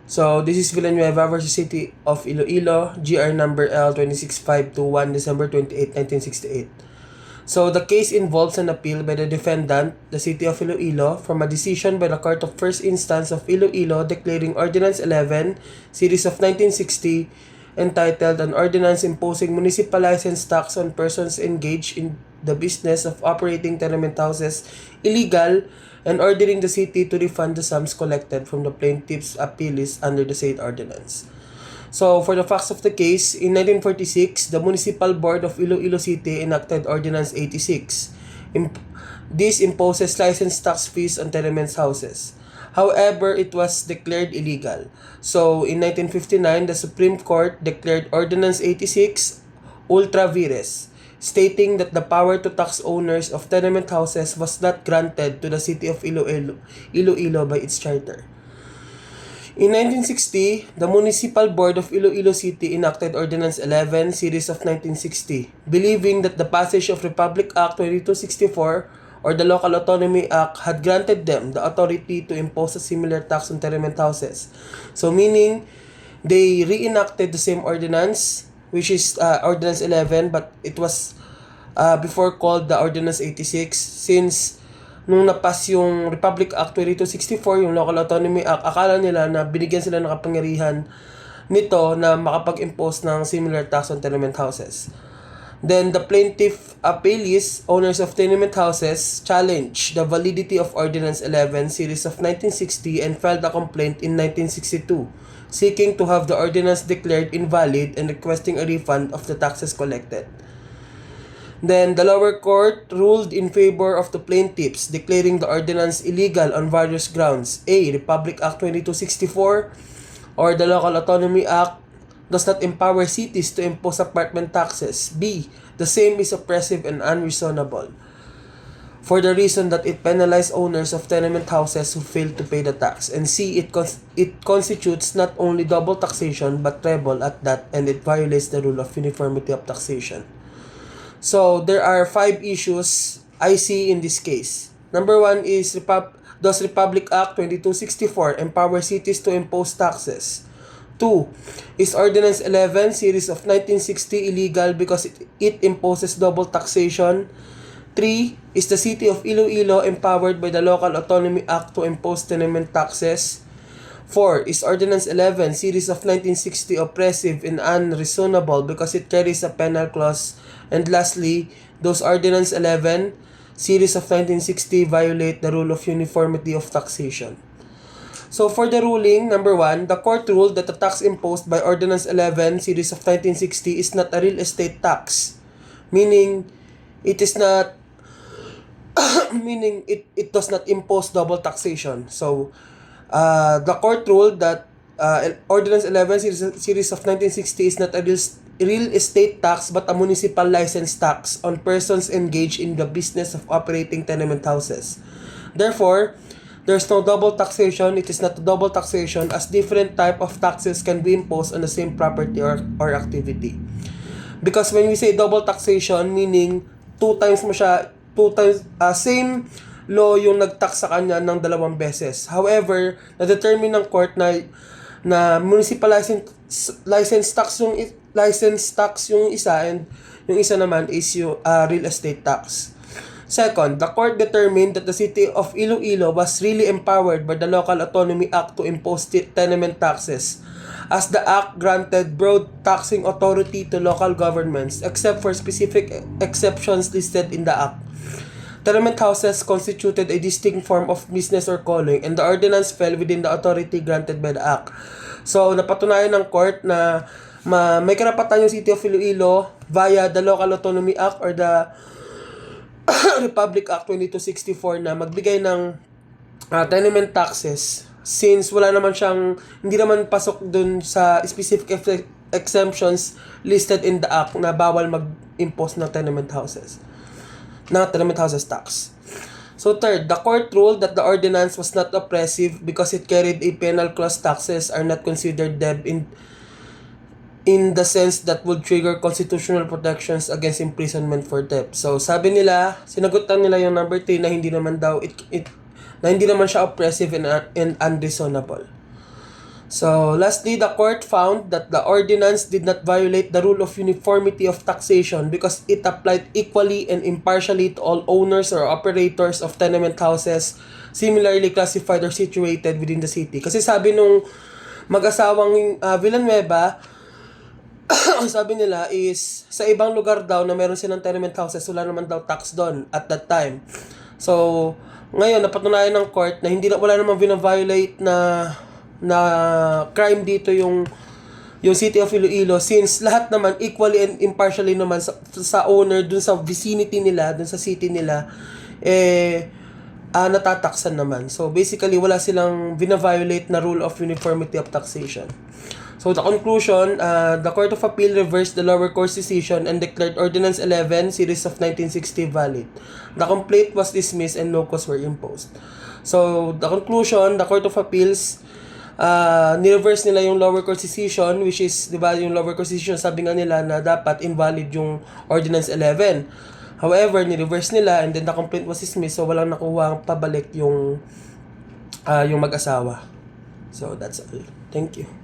So, this is Villanueva versus City of Iloilo, GR number L26521, December 28, 1968. So, the case involves an appeal by the defendant, the City of Iloilo, from a decision by the Court of First Instance of Iloilo declaring Ordinance 11, Series of 1960, entitled An Ordinance Imposing Municipal License Tax on Persons Engaged in the Business of Operating Tenement Houses illegal, and ordering the city to refund the sums collected from the plaintiff's appealees under the said ordinance. So, for the facts of the case, in 1946, the Municipal Board of Iloilo City enacted Ordinance 86. This imposes license tax fees on tenement houses. However, it was declared illegal. So, in 1959, the Supreme Court declared Ordinance 86 ultra vires, stating that the power to tax owners of tenement houses was not granted to the City of Iloilo by its charter. In 1960, the Municipal Board of Iloilo City enacted Ordinance 11, Series of 1960, believing that the passage of Republic Act 2264 or the Local Autonomy Act had granted them the authority to impose a similar tax on tenement houses. So meaning, they reenacted the same ordinance, which is Ordinance 11, but it was before called the Ordinance 86, since nung napas yung Republic Act 2264, yung Local Autonomy Act, akala nila na binigyan sila ng kapangyarihan nito na makapag-impose ng similar tax on tenement houses. Then, the plaintiff appellees, owners of tenement houses, challenged the validity of Ordinance 11, Series of 1960, and filed a complaint in 1962, seeking to have the ordinance declared invalid and requesting a refund of the taxes collected. Then, the lower court ruled in favor of the plaintiffs, declaring the ordinance illegal on various grounds. A. Republic Act 2264 or the Local Autonomy Act does not empower cities to impose apartment taxes. B. The same is oppressive and unreasonable, for the reason that it penalizes owners of tenement houses who fail to pay the tax. And C. It constitutes not only double taxation but treble at that, and it violates the rule of uniformity of taxation. So, there are 5 issues I see in this case. Number 1 is, does Republic Act 2264 empower cities to impose taxes? 2. Is Ordinance 11, Series of 1960 illegal because it imposes double taxation? 3. Is the City of Iloilo empowered by the Local Autonomy Act to impose tenement taxes? 4. Is Ordinance 11, Series of 1960 oppressive and unreasonable because it carries a penal clause? And lastly, does Ordinance 11, Series of 1960 violate the rule of uniformity of taxation? So for the ruling, number 1, the court ruled that the tax imposed by Ordinance 11, Series of 1960 is not a real estate tax, meaning it is not meaning it does not impose double taxation. So the court ruled that Ordinance 11, Series of 1960 is not a real estate tax but a municipal license tax on persons engaged in the business of operating tenement houses. Therefore, there's no double taxation. It is not a double taxation as different type of taxes can be imposed on the same property or activity. Because when we say double taxation, meaning two times same law yung nagtax sa kanya ng 2 beses. However, na-determine ng court na municipal license tax yung isa, and yung isa naman is yung real estate tax. Second, the court determined that the City of Iloilo was really empowered by the Local Autonomy Act to impose tenement taxes, as the act granted broad taxing authority to local governments except for specific exceptions listed in the act. Tenement houses constituted a distinct form of business or calling, and the ordinance fell within the authority granted by the act. So, napatunayan ng court na may karapatan yung City of Iloilo via the Local Autonomy Act or the Republic Act 2264 na magbigay ng tenement taxes, since hindi naman pasok dun sa specific exemptions listed in the act na bawal mag-impose ng tenement houses tax. So third, the court ruled that the ordinance was not oppressive because it carried a penal clause. Taxes are not considered debt in the sense that would trigger constitutional protections against imprisonment for theft. So sabi nila, sinagutan nila yung number 3 na hindi naman siya oppressive and unreasonable. So, lastly, the court found that the ordinance did not violate the rule of uniformity of taxation because it applied equally and impartially to all owners or operators of tenement houses similarly classified or situated within the city. Kasi sabi nung mag-asawang Villanueva, sabi nila is sa ibang lugar daw na meron silang tenement houses, wala naman daw tax doon at that time. So, ngayon napatunayan ng court na wala namang vina-violate na crime dito yung City of Iloilo since lahat naman equally and impartially naman sa owner dun sa vicinity nila, dun sa city nila natataksan naman. So basically wala silang vina-violate na rule of uniformity of taxation. So the conclusion, the Court of Appeal reversed the lower court's decision and declared Ordinance 11 series of 1960 valid. The complaint was dismissed and no costs were imposed. So the conclusion, the Court of Appeals ni-reverse nila yung lower court decision, which is, di ba, yung lower court decision, sabi nga nila na dapat invalid yung Ordinance 11. However, ni-reverse nila and then the complaint was dismissed, so walang nakuha pabalik yung mag-asawa. So, that's all. Thank you.